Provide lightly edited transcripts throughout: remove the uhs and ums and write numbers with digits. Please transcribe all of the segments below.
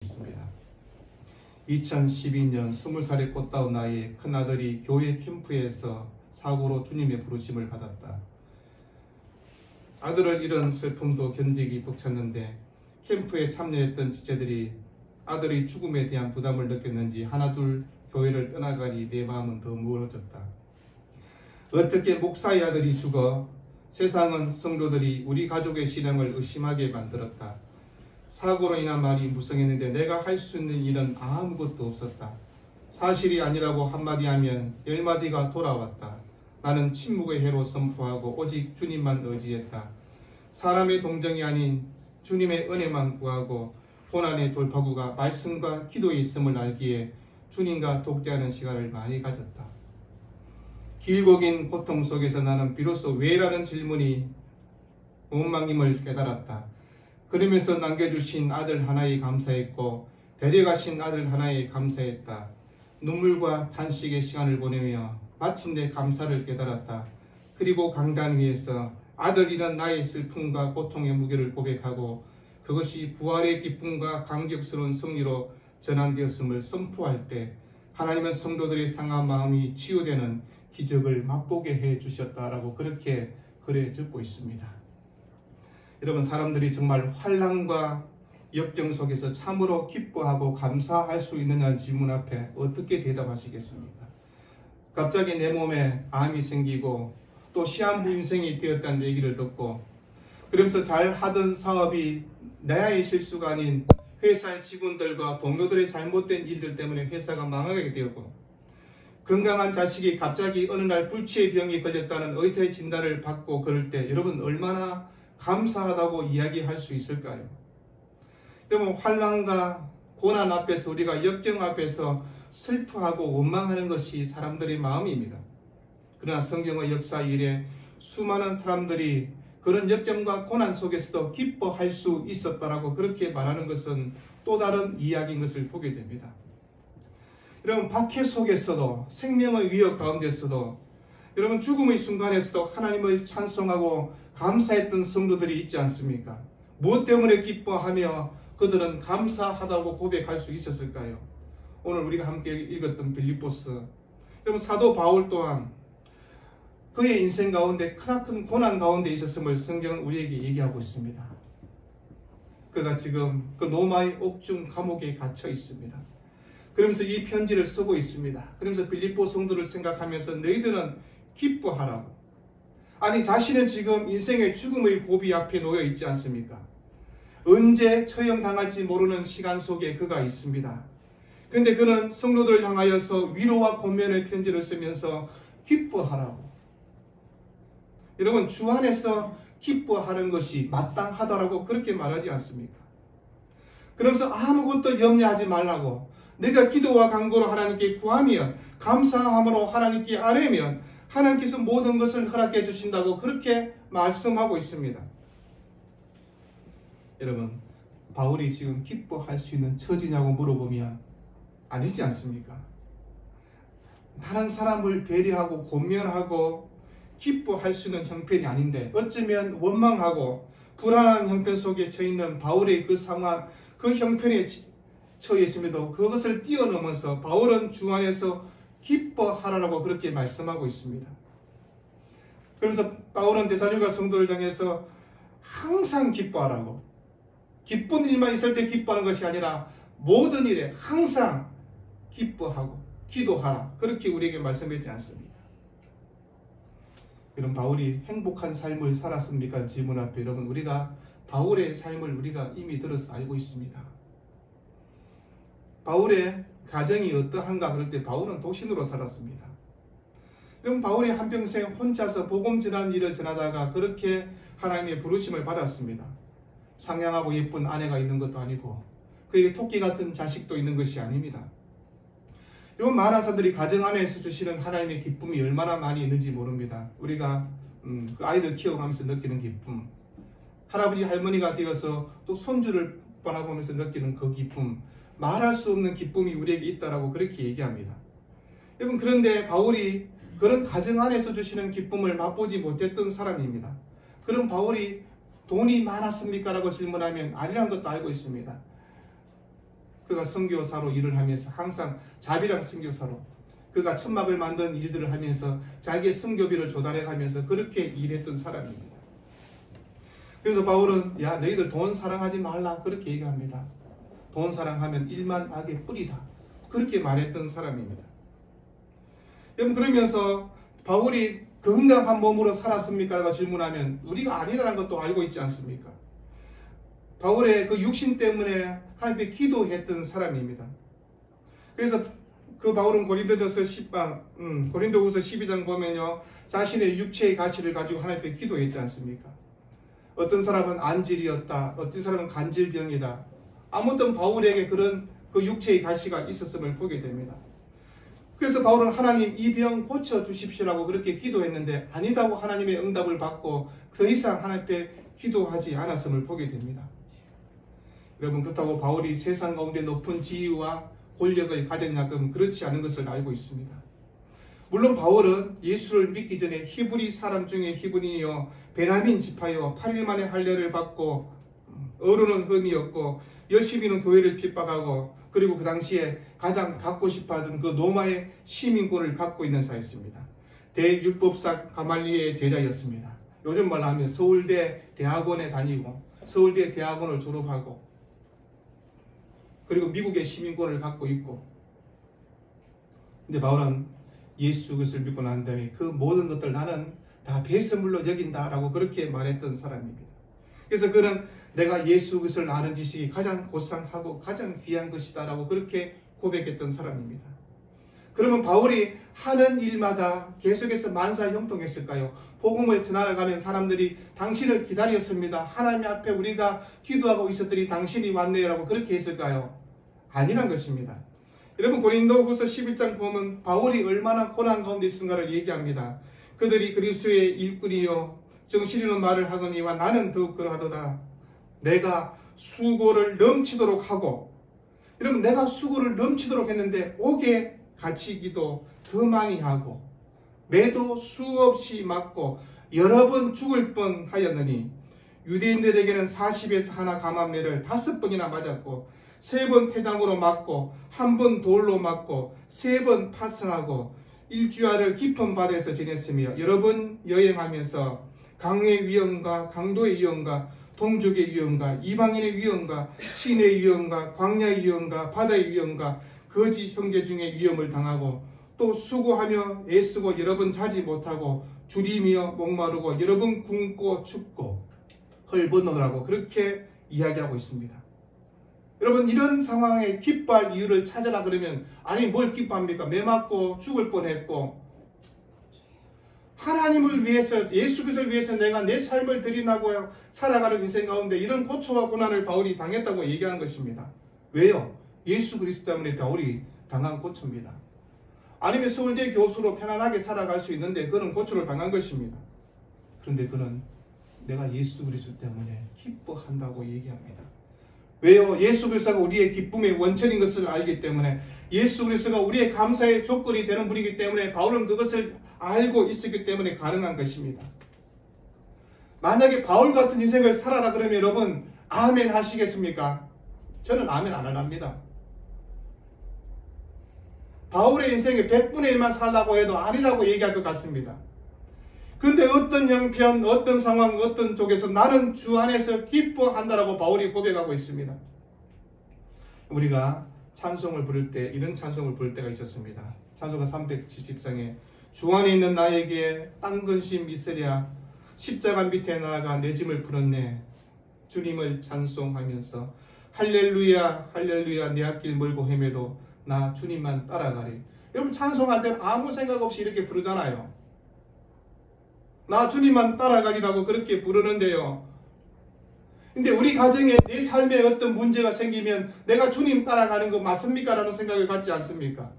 있습니다. 2012년 20살의 꽃다운 나이에 큰아들이 교회 캠프에서 사고로 주님의 부르심을 받았다. 아들을 잃은 슬픔도 견디기 벅찼는데 캠프에 참여했던 지체들이 아들의 죽음에 대한 부담을 느꼈는지 하나둘 교회를 떠나가니 내 마음은 더 무거워졌다. 어떻게 목사의 아들이 죽어 세상은 성도들이 우리 가족의 신앙을 의심하게 만들었다. 사고로 인한 말이 무성했는데 내가 할 수 있는 일은 아무것도 없었다. 사실이 아니라고 한마디 하면 10마디가 돌아왔다. 나는 침묵의 해로 선포하고 오직 주님만 의지했다. 사람의 동정이 아닌 주님의 은혜만 구하고 고난의 돌파구가 말씀과 기도에 있음을 알기에 주님과 독대하는 시간을 많이 가졌다. 길고 긴 고통 속에서 나는 비로소 왜라는 질문이 원망임을 깨달았다. 그러면서 남겨주신 아들 하나에 감사했고 데려가신 아들 하나에 감사했다. 눈물과 탄식의 시간을 보내며 마침내 감사를 깨달았다. 그리고 강단 위에서 아들 잃은 나의 슬픔과 고통의 무게를 고백하고 그것이 부활의 기쁨과 감격스러운 승리로 전환되었음을 선포할 때 하나님은 성도들의 상한 마음이 치유되는 기적을 맛보게 해주셨다라고 그렇게 글에 적고 있습니다. 여러분, 사람들이 정말 환난과 역경 속에서 참으로 기뻐하고 감사할 수 있느냐는 질문 앞에 어떻게 대답하시겠습니까? 갑자기 내 몸에 암이 생기고 또 시한부 인생이 되었다는 얘기를 듣고 그러면서 잘 하던 사업이 나의 실수가 아닌 회사의 직원들과 동료들의 잘못된 일들 때문에 회사가 망하게 되었고 건강한 자식이 갑자기 어느 날 불치의 병이 걸렸다는 의사의 진단을 받고 그럴 때 여러분 얼마나 감사하다고 이야기할 수 있을까요? 여러분, 환난과 고난 앞에서 우리가 역경 앞에서 슬퍼하고 원망하는 것이 사람들의 마음입니다. 그러나 성경의 역사 이래 수많은 사람들이 그런 역경과 고난 속에서도 기뻐할 수 있었다라고 그렇게 말하는 것은 또 다른 이야기인 것을 보게 됩니다. 여러분, 박해 속에서도 생명의 위협 가운데서도 여러분 죽음의 순간에서도 하나님을 찬송하고 감사했던 성도들이 있지 않습니까? 무엇 때문에 기뻐하며 그들은 감사하다고 고백할 수 있었을까요? 오늘 우리가 함께 읽었던 빌립보서, 여러분 사도 바울 또한 그의 인생 가운데 크나큰 고난 가운데 있었음을 성경은 우리에게 얘기하고 있습니다. 그가 지금 그 로마의 옥중 감옥에 갇혀 있습니다. 그러면서 이 편지를 쓰고 있습니다. 그러면서 빌립보 성도를 생각하면서 너희들은 기뻐하라고. 아니, 자신은 지금 인생의 죽음의 고비 앞에 놓여 있지 않습니까? 언제 처형당할지 모르는 시간 속에 그가 있습니다. 그런데 그는 성도들을 향하여서 위로와 권면의 편지를 쓰면서 기뻐하라고. 여러분, 주 안에서 기뻐하는 것이 마땅하다라고 그렇게 말하지 않습니까? 그러면서 아무것도 염려하지 말라고, 내가 기도와 간구로 하나님께 구하면, 감사함으로 하나님께 아뢰면 하나님께서 모든 것을 허락해 주신다고 그렇게 말씀하고 있습니다. 여러분, 바울이 지금 기뻐할 수 있는 처지냐고 물어보면 아니지 않습니까? 다른 사람을 배려하고 권면하고 기뻐할 수 있는 형편이 아닌데 어쩌면 원망하고 불안한 형편 속에 처해 있는 바울의 그 상황, 그 형편에 처해 있음에도 그것을 뛰어넘어서 바울은 주 안에서 기뻐하라고 그렇게 말씀하고 있습니다. 그래서 바울은 데살로니가 성도를 향해서 항상 기뻐하라고, 기쁜 일만 있을 때 기뻐하는 것이 아니라 모든 일에 항상 기뻐하고 기도하라, 그렇게 우리에게 말씀했지 않습니까? 그럼 바울이 행복한 삶을 살았습니까? 질문 앞에 여러분, 우리가 바울의 삶을 우리가 이미 들어서 알고 있습니다. 바울의 가정이 어떠한가 그럴 때 바울은 도신으로 살았습니다. 그럼 바울이 한평생 혼자서 복음 전하는 일을 전하다가 그렇게 하나님의 부르심을 받았습니다. 상냥하고 예쁜 아내가 있는 것도 아니고 그에게 토끼 같은 자식도 있는 것이 아닙니다. 여러분, 많은 사람들이 가정 안에서 주시는 하나님의 기쁨이 얼마나 많이 있는지 모릅니다. 우리가 그 아이들 키워가면서 느끼는 기쁨, 할아버지 할머니가 되어서 또 손주를 바라보면서 느끼는 그 기쁨, 말할 수 없는 기쁨이 우리에게 있다라고 그렇게 얘기합니다. 여러분, 그런데 바울이 그런 가정 안에서 주시는 기쁨을 맛보지 못했던 사람입니다. 그럼 바울이 돈이 많았습니까? 라고 질문하면 아니라는 것도 알고 있습니다. 그가 선교사로 일을 하면서 항상 자비랑 선교사로 그가 천막을 만든 일들을 하면서 자기의 선교비를 조달해가면서 그렇게 일했던 사람입니다. 그래서 바울은 야 너희들 돈 사랑하지 말라 그렇게 얘기합니다. 돈 사랑하면 일만 악의 뿌리다 그렇게 말했던 사람입니다. 여러분 그러면서 바울이 건강한 몸으로 살았습니까? 라고 질문하면 우리가 아니라는 것도 알고 있지 않습니까? 바울의 그 육신 때문에 하나님께 기도했던 사람입니다. 그래서 그 바울은 고린도후서 12장 보면요 자신의 육체의 가시를 가지고 하나님께 기도했지 않습니까? 어떤 사람은 안질이었다, 어떤 사람은 간질병이다. 아무튼 바울에게 그런 그 육체의 가시가 있었음을 보게 됩니다. 그래서 바울은 하나님 이 병 고쳐주십시오라고 그렇게 기도했는데 아니다고 하나님의 응답을 받고 더 이상 하나님께 기도하지 않았음을 보게 됩니다. 여러분 그렇다고 바울이 세상 가운데 높은 지위와 권력을 가졌냐 그러면 그렇지 않은 것을 알고 있습니다. 물론 바울은 예수를 믿기 전에 히브리 사람 중에 히브리여 베냐민 지파여 8일 만에 할례를 받고 어른은 흠이었고 열심히는 교회를 핍박하고 그리고 그 당시에 가장 갖고 싶어하던 그 로마의 시민권을 갖고 있는 자였습니다. 대율법사 가말리엘의 제자였습니다. 요즘 말로 하면 서울대 대학원에 다니고 서울대 대학원을 졸업하고 그리고 미국의 시민권을 갖고 있고 근데 바울은 예수 그리스도를 믿고 난 다음에 그 모든 것들 나는 다 배설물로 여긴다라고 그렇게 말했던 사람입니다. 그래서 그는 내가 예수 그리스도를 아는 지식이 가장 고상하고 가장 귀한 것이다 라고 그렇게 고백했던 사람입니다. 그러면 바울이 하는 일마다 계속해서 만사형통했을까요? 복음을 전하러가면 사람들이 당신을 기다렸습니다. 하나님 앞에 우리가 기도하고 있었더니 당신이 왔네요 라고 그렇게 했을까요? 아니란 것입니다. 여러분 고린도후서 11장 보면 바울이 얼마나 고난 가운데 있은가를 얘기합니다. 그들이 그리스도의 일꾼이요 정신이는 말을 하거니와 나는 더욱 그러하도다. 내가 수고를 넘치도록 하고 여러분 내가 수고를 넘치도록 했는데 옥에 갇히기도 더 많이 하고 매도 수없이 맞고 여러 번 죽을 뻔하였느니 유대인들에게는 40에서 하나 감한매를 5번이나 맞았고 3번 태장으로 맞고 1번 돌로 맞고 3번 파선하고 일주야를 깊은 바다에서 지냈으며 여러 번 여행하면서 강의 위험과 강도의 위험과 동족의 위험과 이방인의 위험과 신의 위험과 광야의 위험과 바다의 위험과 거짓 형제 중에 위험을 당하고 또 수고하며 애쓰고 여러 번 자지 못하고 줄이며 목마르고 여러 번 굶고 춥고 헐벗노라고 그렇게 이야기하고 있습니다. 여러분 이런 상황에 기뻐할 이유를 찾아라 그러면 아니 뭘 기뻐합니까? 매 맞고 죽을 뻔했고 하나님을 위해서 예수 그리스도를 위해서 내가 내 삶을 드리라고 살아가는 인생 가운데 이런 고초와 고난을 바울이 당했다고 얘기하는 것입니다. 왜요? 예수 그리스도 때문에 바울이 당한 고초입니다. 아니면 서울대 교수로 편안하게 살아갈 수 있는데 그는 고초를 당한 것입니다. 그런데 그는 내가 예수 그리스도 때문에 기뻐한다고 얘기합니다. 왜요? 예수 그리스도가 우리의 기쁨의 원천인 것을 알기 때문에 예수 그리스도가 우리의 감사의 조건이 되는 분이기 때문에 바울은 그것을 알고 있었기 때문에 가능한 것입니다. 만약에 바울 같은 인생을 살아라 그러면 여러분 아멘 하시겠습니까? 저는 아멘 안 합니다. 바울의 인생에 100분의 1만 살라고 해도 아니라고 얘기할 것 같습니다. 그런데 어떤 형편, 어떤 상황, 어떤 쪽에서 나는 주 안에서 기뻐한다라고 바울이 고백하고 있습니다. 우리가 찬송을 부를 때 이런 찬송을 부를 때가 있었습니다. 찬송가 370장에 주 안에 있는 나에게 딴 근심 있으랴 십자가 밑에 나아가 내 짐을 풀었네 주님을 찬송하면서 할렐루야 할렐루야 내 앞길 멀고 헤매도 나 주님만 따라가리. 여러분 찬송할 때 아무 생각 없이 이렇게 부르잖아요. 나 주님만 따라가리라고 그렇게 부르는데요. 근데 우리 가정에 내 삶에 어떤 문제가 생기면 내가 주님 따라가는 거 맞습니까? 라는 생각을 갖지 않습니까?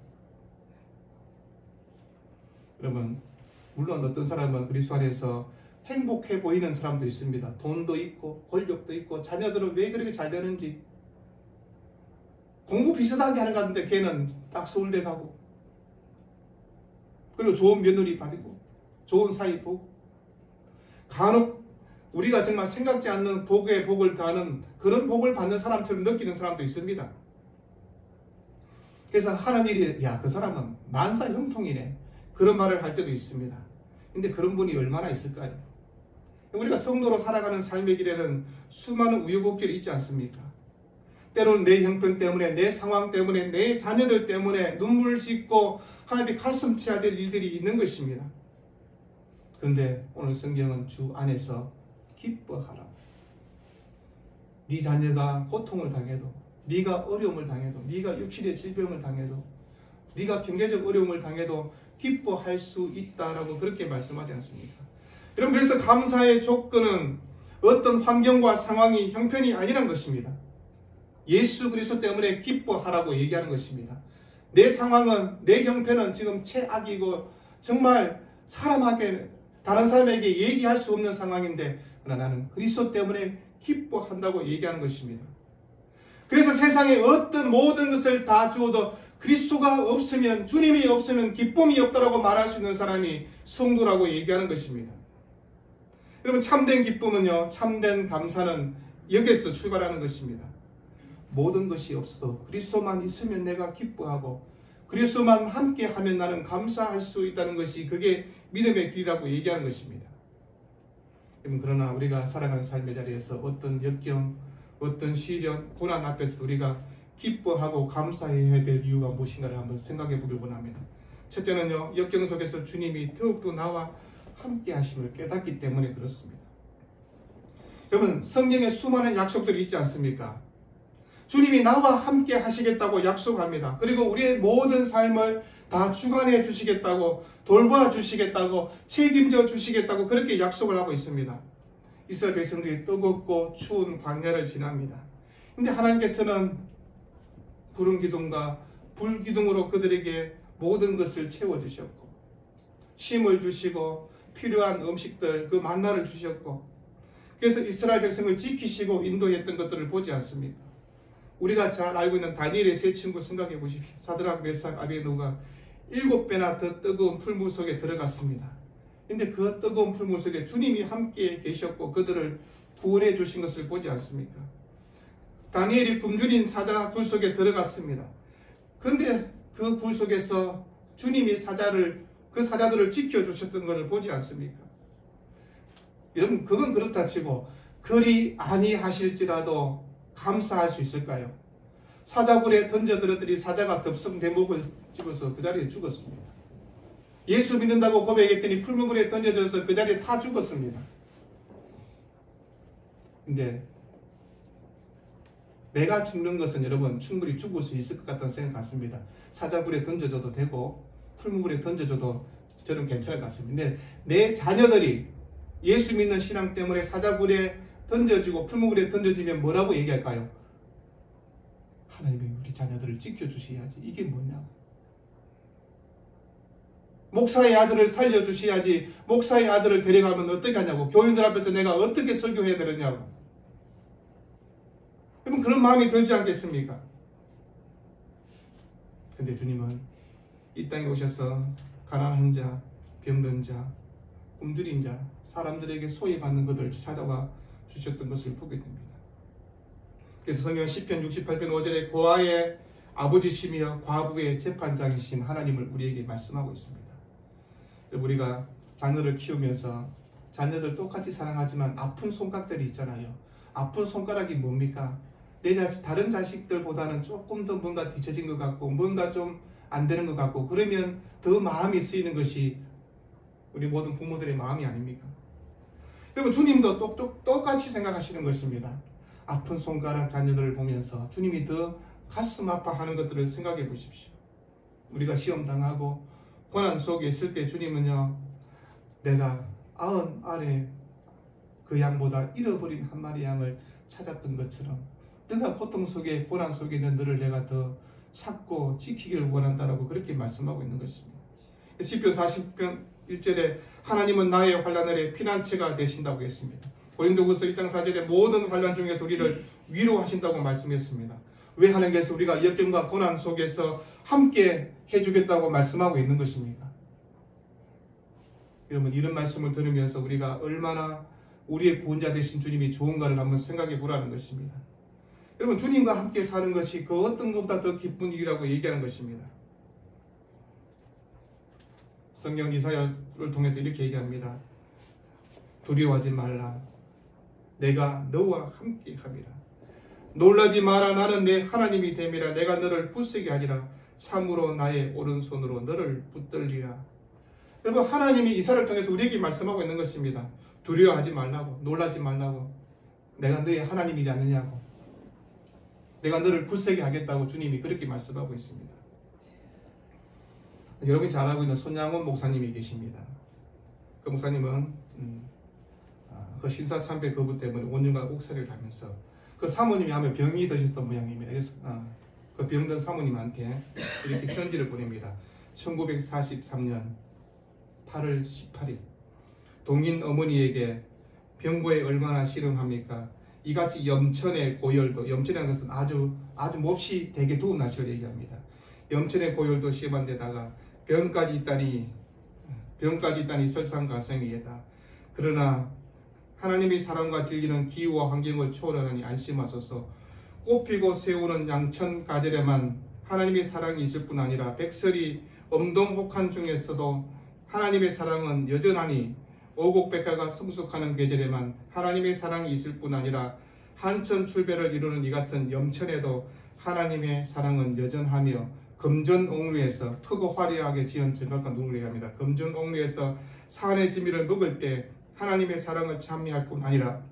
여러분 물론 어떤 사람은 그리스도 안에서 행복해 보이는 사람도 있습니다. 돈도 있고 권력도 있고 자녀들은 왜 그렇게 잘 되는지 공부 비슷하게 하는 것 같은데 걔는 딱 서울대 가고 그리고 좋은 며느리 받고 좋은 사이 보고 간혹 우리가 정말 생각지 않는 복에 복을 더하는 그런 복을 받는 사람처럼 느끼는 사람도 있습니다. 그래서 하는 일이 야, 그 사람은 만사 형통이네, 그런 말을 할 때도 있습니다. 근데 그런 분이 얼마나 있을까요? 우리가 성도로 살아가는 삶의 길에는 수많은 우여곡절이 있지 않습니까? 때로는 내 형편 때문에, 내 상황 때문에, 내 자녀들 때문에 눈물을 짓고 하나님의 가슴 치야 될 일들이 있는 것입니다. 그런데 오늘 성경은 주 안에서 기뻐하라. 네 자녀가 고통을 당해도, 네가 어려움을 당해도, 네가 육신의 질병을 당해도, 네가 경제적 어려움을 당해도 기뻐할 수 있다라고 그렇게 말씀하지 않습니까? 여러분, 그래서 감사의 조건은 어떤 환경과 상황이 형편이 아니란 것입니다. 예수 그리스도 때문에 기뻐하라고 얘기하는 것입니다. 내 상황은, 내 형편은 지금 최악이고 정말 다른 사람에게 얘기할 수 없는 상황인데, 그러나 나는 그리스도 때문에 기뻐한다고 얘기하는 것입니다. 그래서 세상에 어떤 모든 것을 다 주어도 그리스도가 없으면, 주님이 없으면 기쁨이 없다라고 말할 수 있는 사람이 성도라고 얘기하는 것입니다. 여러분, 참된 기쁨은요, 참된 감사는 여기에서 출발하는 것입니다. 모든 것이 없어도 그리스도만 있으면 내가 기뻐하고 그리스도만 함께하면 나는 감사할 수 있다는 것이, 그게 믿음의 길이라고 얘기하는 것입니다. 여러분, 그러나 우리가 살아가는 삶의 자리에서 어떤 역경, 어떤 시련, 고난 앞에서 우리가 기뻐하고 감사해야 될 이유가 무엇인가를 한번 생각해 보길 원합니다. 첫째는요, 역경 속에서 주님이 더욱더 나와 함께 하심을 깨닫기 때문에 그렇습니다. 여러분, 성경에 수많은 약속들이 있지 않습니까? 주님이 나와 함께 하시겠다고 약속합니다. 그리고 우리의 모든 삶을 다 주관해 주시겠다고, 돌봐 주시겠다고, 책임져 주시겠다고 그렇게 약속을 하고 있습니다. 이스라엘 백성들이 뜨겁고 추운 광야를 지납니다. 근데 하나님께서는 구름 기둥과 불 기둥으로 그들에게 모든 것을 채워주셨고, 쉼을 주시고 필요한 음식들, 그 만나를 주셨고, 그래서 이스라엘 백성을 지키시고 인도했던 것들을 보지 않습니까? 우리가 잘 알고 있는 다니엘의 세 친구 생각해 보십시오. 사드락, 메삭, 아베느고가 7배나 더 뜨거운 풀물 속에 들어갔습니다. 근데 그 뜨거운 풀물 속에 주님이 함께 계셨고 그들을 구원해 주신 것을 보지 않습니까? 다니엘이 굶주린 사자 굴 속에 들어갔습니다. 그런데 그 굴 속에서 주님이 그 사자들을 지켜주셨던 것을 보지 않습니까? 여러분, 그건 그렇다 치고 그리 아니하실지라도 감사할 수 있을까요? 사자굴에 던져들었더니 사자가 덥석 내 목을 집어서 그 자리에 죽었습니다. 예수 믿는다고 고백했더니 풀무불에 던져져서 그 자리에 타 죽었습니다. 근데 내가 죽는 것은 여러분 충분히 죽을 수 있을 것 같다는 생각 같습니다. 사자굴에 던져줘도 되고 풀무불에 던져줘도 저는 괜찮을 것 같습니다. 근데 내 자녀들이 예수 믿는 신앙 때문에 사자굴에 던져지고 풀무불에 던져지면 뭐라고 얘기할까요? 하나님이 우리 자녀들을 지켜주셔야지. 이게 뭐냐고. 목사의 아들을 살려주셔야지. 목사의 아들을 데려가면 어떻게 하냐고. 교인들 앞에서 내가 어떻게 설교해야 되느냐고. 여러분, 그런 마음이 들지 않겠습니까? 근데 주님은 이 땅에 오셔서 가난한 자, 병든 자, 굶주린 자, 사람들에게 소외받는 것을 찾아와 주셨던 것을 보게 됩니다. 그래서 성경 시편 68편 5절에 고아의 아버지시며 과부의 재판장이신 하나님을 우리에게 말씀하고 있습니다. 우리가 자녀를 키우면서 자녀들 똑같이 사랑하지만 아픈 손가락들이 있잖아요. 아픈 손가락이 뭡니까? 다른 자식들보다는 조금 더 뭔가 뒤처진 것 같고 뭔가 좀 안 되는 것 같고, 그러면 더 마음이 쓰이는 것이 우리 모든 부모들의 마음이 아닙니까? 여러분, 주님도 똑같이 생각하시는 것입니다. 아픈 손가락 자녀들을 보면서 주님이 더 가슴 아파하는 것들을 생각해 보십시오. 우리가 시험 당하고 고난 속에 있을 때 주님은요, 내가 90알의 그 양보다 잃어버린 한 마리 양을 찾았던 것처럼 내가 고통 속에 고난 속에 있는 너를 내가 더 찾고 지키기를 원한다라고 그렇게 말씀하고 있는 것입니다. 시편 40편 1절에 하나님은 나의 환난에 피난처가 되신다고 했습니다. 고린도후서 1장 4절에 모든 환난 중에서 우리를 위로하신다고 말씀했습니다. 왜 하나님께서 우리가 역경과 고난 속에서 함께 해주겠다고 말씀하고 있는 것입니까? 여러분, 이런 말씀을 들으면서 우리가 얼마나 우리의 구원자 되신 주님이 좋은가를 한번 생각해 보라는 것입니다. 여러분, 주님과 함께 사는 것이 그 어떤 것보다 더 기쁜 일이라고 얘기하는 것입니다. 성경 이사야를 통해서 이렇게 얘기합니다. 두려워하지 말라. 내가 너와 함께 함이라. 놀라지 마라. 나는 내 하나님이 됨이라. 내가 너를 굳세게 하리라. 참으로 나의 오른손으로 너를 붙들리라. 여러분, 하나님이 이사를 통해서 우리에게 말씀하고 있는 것입니다. 두려워하지 말라고, 놀라지 말라고. 내가 너의 하나님이지 않느냐고. 내가 너를 굳세게 하겠다고 주님이 그렇게 말씀하고 있습니다. 여러분이 잘 알고 있는 손양원 목사님이 계십니다. 그 목사님은 그 신사참배 거부 때문에 5년간 옥살이를 하면서 그 사모님이 하면 병이 드셨던 모양입니다. 그래서 그 병든 사모님한테 이렇게 편지를 보냅니다. 1943년 8월 18일 동인 어머니에게 병고에 얼마나 실험합니까? 이같이 염천의 고열도, 염천이라는 것은 아주 몹시 되게 더운 날씨를 얘기합니다. 염천의 고열도 심한 데다가 병까지 있다니 설상가성이다. 그러나 하나님의 사랑과 진리는 기후와 환경을 초월하니 안심하소서. 꽃피고 세우는 양천가절에만 하나님의 사랑이 있을 뿐 아니라 백설이 엄동혹한 중에서도 하나님의 사랑은 여전하니 오곡백화가 성숙하는 계절에만 하나님의 사랑이 있을 뿐 아니라 한천 출배를 이루는 이 같은 염천에도 하나님의 사랑은 여전하며 금전옥류에서 크고 화려하게 지은 정각과 누구를 얘기합니다. 금전옥류에서 산의 지미를 먹을 때 하나님의 사랑을 찬미할 뿐 아니라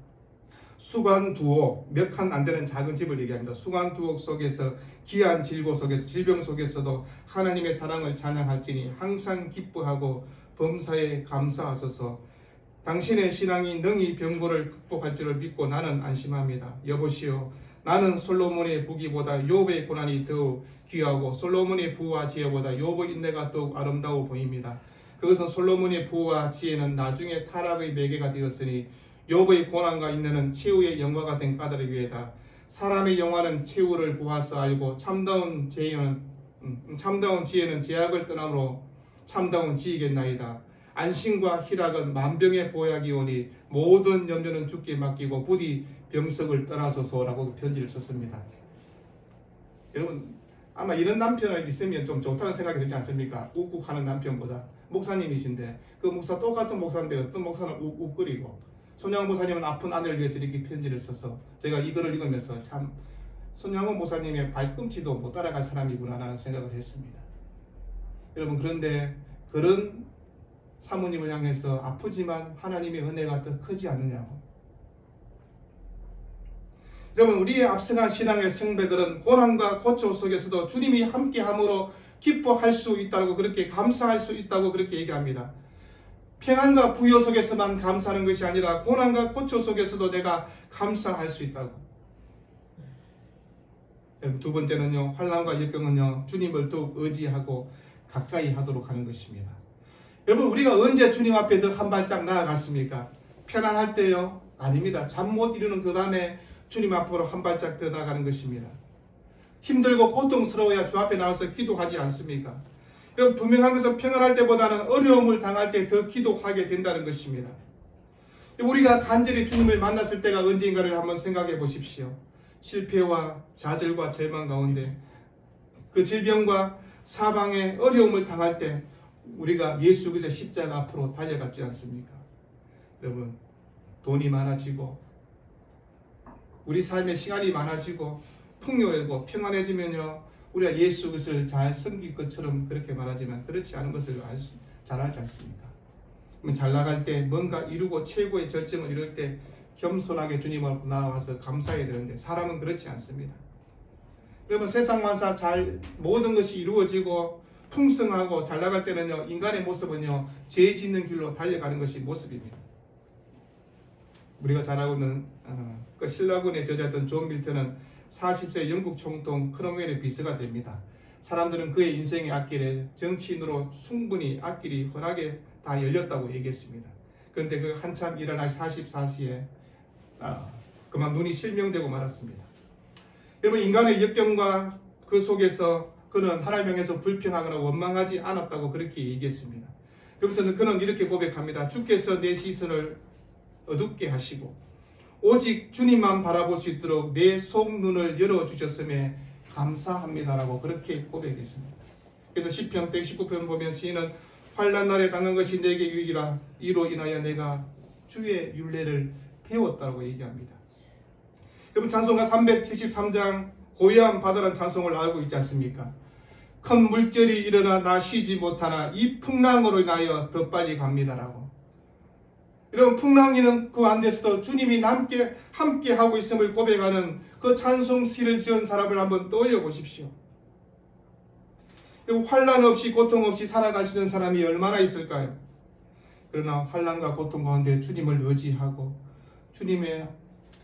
수관두옥, 몇 칸 안 되는 작은 집을 얘기합니다. 수관두옥 속에서 기한 질고 속에서 질병 속에서도 하나님의 사랑을 찬양할지니 항상 기뻐하고 범사에 감사하소서. 당신의 신앙이 능히 병고를 극복할 줄을 믿고 나는 안심합니다. 여보시오, 나는 솔로몬의 부귀보다 욥의 고난이 더욱 귀하고 솔로몬의 부와 지혜보다 욥의 인내가 더욱 아름다워 보입니다. 그것은 솔로몬의 부와 지혜는 나중에 타락의 매개가 되었으니 욥의 고난과 인내는 최후의 영화가 된 까닭이 위에다. 사람의 영화는 최후를 보아서 알고 참다운 지혜는 제약을 떠남으로 참다운 지이겠나이다. 안심과 희락은 만병의 보약이 오니 모든 염려는 주께 맡기고 부디 병석을 떠나소서라고 편지를 썼습니다. 여러분, 아마 이런 남편이 있으면 좀 좋다는 생각이 들지 않습니까? 욱욱하는 남편보다. 목사님이신데 그 목사 똑같은 목사인데 어떤 목사는 욱욱거리고 손양원 목사님은 아픈 아내를 위해서 이렇게 편지를 써서 제가 이 글을 읽으면서 참 손양원 목사님의 발꿈치도 못 따라갈 사람이구나 라는 생각을 했습니다. 여러분, 그런데 그런 사모님을 향해서 아프지만 하나님의 은혜가 더 크지 않느냐고. 여러분, 우리의 앞서간 신앙의 성배들은 고난과 고초 속에서도 주님이 함께함으로 기뻐할 수 있다고, 그렇게 감사할 수 있다고 그렇게 얘기합니다. 평안과 부요 속에서만 감사하는 것이 아니라 고난과 고초 속에서도 내가 감사할 수 있다고. 두 번째는요, 환난과 역경은요, 주님을 더욱 의지하고 가까이 하도록 하는 것입니다. 여러분, 우리가 언제 주님 앞에 더 한 발짝 나아갔습니까? 편안할 때요? 아닙니다. 잠 못 이루는 그 밤에 주님 앞으로 한 발짝 더 나아가는 것입니다. 힘들고 고통스러워야 주 앞에 나와서 기도하지 않습니까? 여러분, 분명한 것은 평안할 때보다는 어려움을 당할 때 더 기도하게 된다는 것입니다. 우리가 간절히 주님을 만났을 때가 언제인가를 한번 생각해 보십시오. 실패와 좌절과 절망 가운데 그 질병과 사방의 어려움을 당할 때 우리가 예수 그리스도의 십자가 앞으로 달려갔지 않습니까? 여러분, 돈이 많아지고 우리 삶의 시간이 많아지고 풍요하고 평안해지면요, 우리가 예수 그리스도를 잘 섬길 것처럼 그렇게 말하지만 그렇지 않은 것을 잘 알지 않습니까? 잘 나갈 때 뭔가 이루고 최고의 결정을 이룰 때 겸손하게 주님 앞으로 나와서 감사해야 되는데 사람은 그렇지 않습니다. 여러분, 세상 만사 모든 것이 이루어지고 풍성하고 잘 나갈 때는요, 인간의 모습은요, 죄 짓는 길로 달려가는 것이 모습입니다. 우리가 잘 알고 있는 그 신라군의 저자였던 존 밀턴은 40세 영국 총통 크롬웰의 비서가 됩니다. 사람들은 그의 인생의 앞길에 정치인으로 충분히 앞길이 훤하게 다 열렸다고 얘기했습니다. 그런데 그 한참 일어날 44시에 그만 눈이 실명되고 말았습니다. 여러분, 인간의 역경과 그 속에서 그는 하나님 향해서 불평하거나 원망하지 않았다고 그렇게 얘기했습니다. 그래서 그는 이렇게 고백합니다. 주께서 내 시선을 어둡게 하시고 오직 주님만 바라볼 수 있도록 내 속눈을 열어주셨음에 감사합니다라고 그렇게 고백했습니다. 그래서 시편 119편 보면 시인은 환난 날에 당한 것이 내게 유익이라 이로 인하여 내가 주의 율례를 배웠다고 얘기합니다. 그럼 찬송가 373장 고요한 바다라는 찬송을 알고 있지 않습니까? 큰 물결이 일어나 나 쉬지 못하나 이 풍랑으로 인하여 더 빨리 갑니다라고. 여러분, 풍랑이는 그 안에서도 주님이 함께 하고 있음을 고백하는 그 찬송시를 지은 사람을 한번 떠올려 보십시오. 환난 없이 고통 없이 살아갈 수 있는 사람이 얼마나 있을까요? 그러나 환난과 고통 가운데 주님을 의지하고 주님의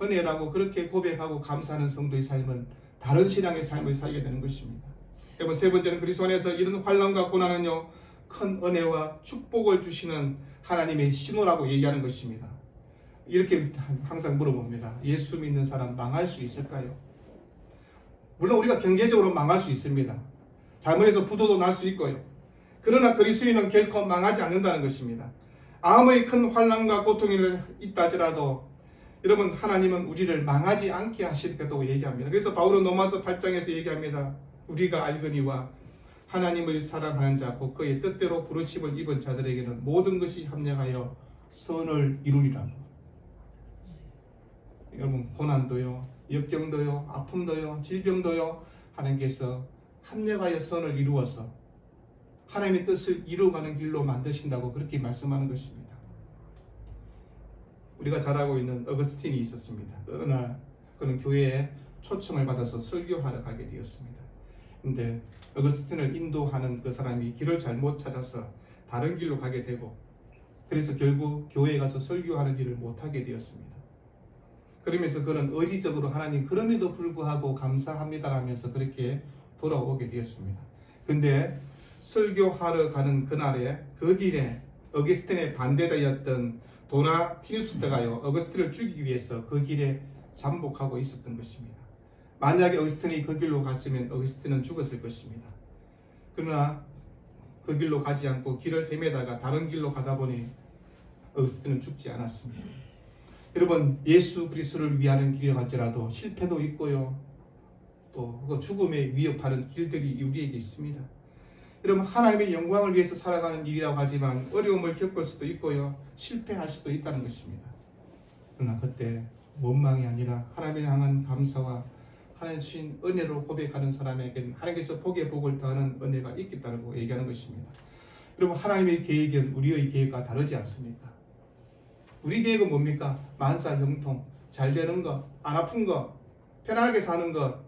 은혜라고 그렇게 고백하고 감사하는 성도의 삶은 다른 신앙의 삶을 살게 되는 것입니다. 여러분, 세 번째는 그리스도 안에서 이런 환난과 고난은요, 큰 은혜와 축복을 주시는 하나님의 신호라고 얘기하는 것입니다. 이렇게 항상 물어봅니다. 예수 믿는 사람 망할 수 있을까요? 물론 우리가 경제적으로 망할 수 있습니다. 잘못해서 부도도 날 수 있고요. 그러나 그리스도인은 결코 망하지 않는다는 것입니다. 아무리 큰 환난과 고통이 있다 하더라도 여러분, 하나님은 우리를 망하지 않게 하시겠다고 얘기합니다. 그래서 바울은 로마서 8장에서 얘기합니다. 우리가 알거니와 하나님을 사랑하는 자 곧 그의 뜻대로 부르심을 입은 자들에게는 모든 것이 합력하여 선을 이루리라. 여러분, 고난도요, 역경도요, 아픔도요, 질병도요, 하나님께서 합력하여 선을 이루어서 하나님의 뜻을 이루어가는 길로 만드신다고 그렇게 말씀하는 것입니다. 우리가 잘 알고 있는 어거스틴이 있었습니다. 어느 날 그는 교회에 초청을 받아서 설교하러 가게 되었습니다. 근데 어거스틴을 인도하는 그 사람이 길을 잘못 찾아서 다른 길로 가게 되고, 그래서 결국 교회에 가서 설교하는 일을 못하게 되었습니다. 그러면서 그는 의지적으로 하나님 그럼에도 불구하고 감사합니다라면서 그렇게 돌아오게 되었습니다. 근데 설교하러 가는 그날에 그 길에 어거스틴의 반대자였던 도나티누스가요, 어거스틴을 죽이기 위해서 그 길에 잠복하고 있었던 것입니다. 만약에 어거스틴이 그 길로 갔으면 어거스틴은 죽었을 것입니다. 그러나 그 길로 가지 않고 길을 헤매다가 다른 길로 가다 보니 어거스틴은 죽지 않았습니다. 여러분, 예수 그리스도를 위하는 길을 갈지라도 실패도 있고요, 또 그 죽음에 위협하는 길들이 우리에게 있습니다. 여러분, 하나님의 영광을 위해서 살아가는 일이라고 하지만 어려움을 겪을 수도 있고요, 실패할 수도 있다는 것입니다. 그러나 그때 원망이 아니라 하나님을 향한 감사와 하나님 주신 은혜로 고백하는 사람에게는 하나님께서 복에 복을 더하는 은혜가 있겠다고 얘기하는 것입니다. 여러분, 하나님의 계획은 우리의 계획과 다르지 않습니까? 우리 계획은 뭡니까? 만사 형통, 잘 되는 것, 안 아픈 것, 편안하게 사는 것,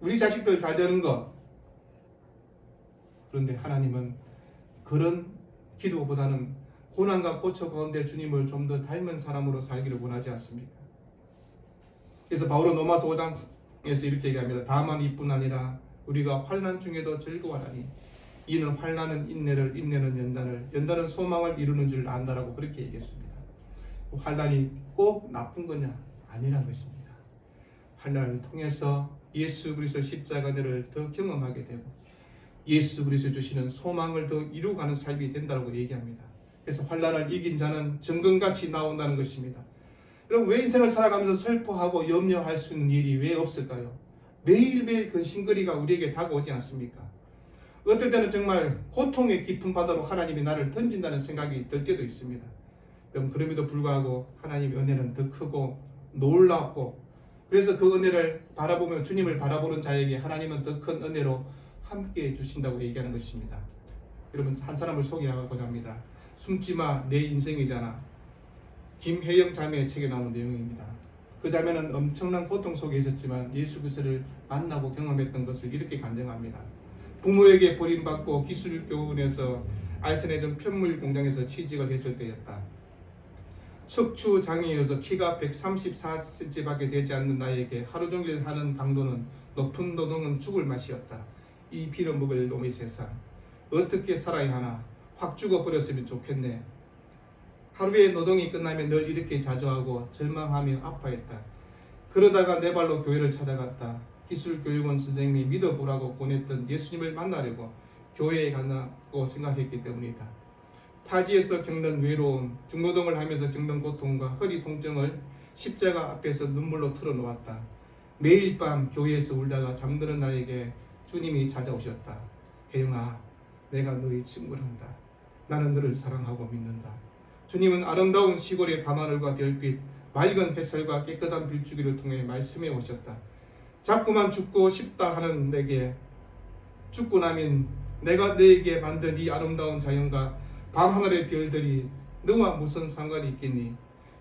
우리 자식들 잘 되는 것. 그런데 하나님은 그런 기도보다는 고난과 고초 가운데 주님을 좀 더 닮은 사람으로 살기를 원하지 않습니까? 그래서 바울은 로마서 5장에서 이렇게 얘기합니다. 다만 이뿐 아니라 우리가 환난 중에도 즐거워하니 이는 환난은 인내를, 인내는 연단을, 연단은 소망을 이루는 줄 안다라고 그렇게 얘기했습니다. 환난이 꼭 나쁜 거냐? 아니란 것입니다. 환난을 통해서 예수 그리스도 십자가 은혜를 더 경험하게 되고 예수 그리스도 주시는 소망을 더 이루어가는 삶이 된다고 얘기합니다. 그래서 환난을 이긴 자는 정금같이 나온다는 것입니다. 여러분, 왜 인생을 살아가면서 슬퍼하고 염려할 수 있는 일이 왜 없을까요? 매일매일 근심거리가 우리에게 다가오지 않습니까? 어떨 때는 정말 고통의 깊은 바다로 하나님이 나를 던진다는 생각이 들 때도 있습니다. 여러분, 그럼에도 불구하고 하나님의 은혜는 더 크고 놀랍고, 그래서 그 은혜를 바라보며 주님을 바라보는 자에게 하나님은 더 큰 은혜로 함께 해주신다고 얘기하는 것입니다. 여러분, 한 사람을 소개하고자 합니다. 숨지마 내 인생이잖아. 김혜영 자매의 책에 나오는 내용입니다. 그 자매는 엄청난 고통 속에 있었지만 예수 그리스도를 만나고 경험했던 것을 이렇게 간증합니다. 부모에게 버림받고 기술교원에서 알선해준 편물 공장에서 취직을 했을 때였다. 척추 장애인으로서 키가 134cm밖에 되지 않는 나에게 하루 종일 하는 강도는 높은 노동은 죽을 맛이었다. 이 빌어먹을 놈의 세상, 어떻게 살아야 하나? 확 죽어버렸으면 좋겠네. 하루의 노동이 끝나면 늘 이렇게 자주하고 절망하며 아파했다. 그러다가 내 발로 교회를 찾아갔다. 기술교육원 선생님이 믿어보라고 보냈던 예수님을 만나려고 교회에 간다고 생각했기 때문이다. 타지에서 겪는 외로움, 중노동을 하면서 겪는 고통과 허리 통증을 십자가 앞에서 눈물로 털어놓았다. 매일 밤 교회에서 울다가 잠드는 나에게 주님이 찾아오셨다. 혜영아, 내가 너의 친구란다. 나는 너를 사랑하고 믿는다. 주님은 아름다운 시골의 밤하늘과 별빛, 맑은 햇살과 깨끗한 빌주기를 통해 말씀해 오셨다. 자꾸만 죽고 싶다 하는 내게, 죽고 나면 내가 너에게 만든 이 아름다운 자연과 밤하늘의 별들이 너와 무슨 상관이 있겠니?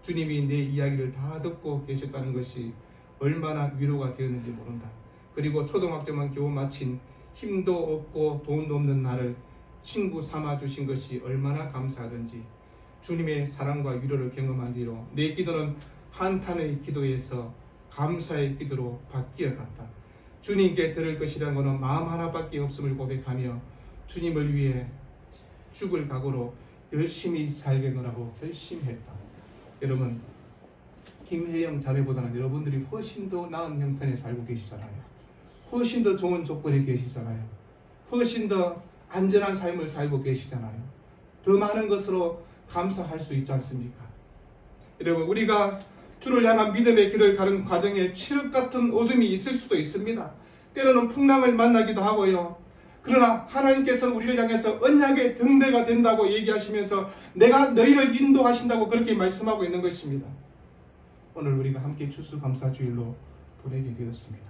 주님이 내 이야기를 다 듣고 계셨다는 것이 얼마나 위로가 되었는지 모른다. 그리고 초등학교만 겨우 마친 힘도 없고 돈도 없는 나를 친구 삼아 주신 것이 얼마나 감사하던지. 주님의 사랑과 위로를 경험한 뒤로 내 기도는 한탄의 기도에서 감사의 기도로 바뀌어갔다. 주님께 들을 것이라는 것은 마음 하나밖에 없음을 고백하며 주님을 위해 죽을 각오로 열심히 살겠노라고 결심했다. 여러분, 김혜영 자매보다는 여러분들이 훨씬 더 나은 형편에 살고 계시잖아요. 훨씬 더 좋은 조건에 계시잖아요. 훨씬 더 안전한 삶을 살고 계시잖아요. 더 많은 것으로 감사할 수 있지 않습니까? 여러분, 우리가 주를 향한 믿음의 길을 가는 과정에 칠흑 같은 어둠이 있을 수도 있습니다. 때로는 풍랑을 만나기도 하고요. 그러나 하나님께서는 우리를 향해서 언약의 등대가 된다고 얘기하시면서 내가 너희를 인도하신다고 그렇게 말씀하고 있는 것입니다. 오늘 우리가 함께 추수감사주일로 보내게 되었습니다.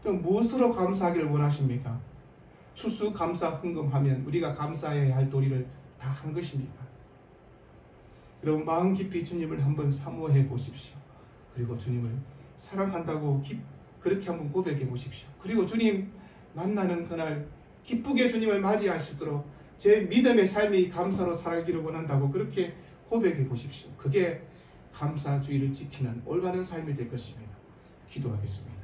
그럼 무엇으로 감사하기를 원하십니까? 추수감사 헌금하면 우리가 감사해야 할 도리를 다 한 것입니까? 여러분, 마음 깊이 주님을 한번 사모해 보십시오. 그리고 주님을 사랑한다고 그렇게 한번 고백해 보십시오. 그리고 주님 만나는 그날 기쁘게 주님을 맞이할 수 있도록 제 믿음의 삶이 감사로 살기를 원한다고 그렇게 고백해 보십시오. 그게 감사주의를 지키는 올바른 삶이 될 것입니다. 기도하겠습니다.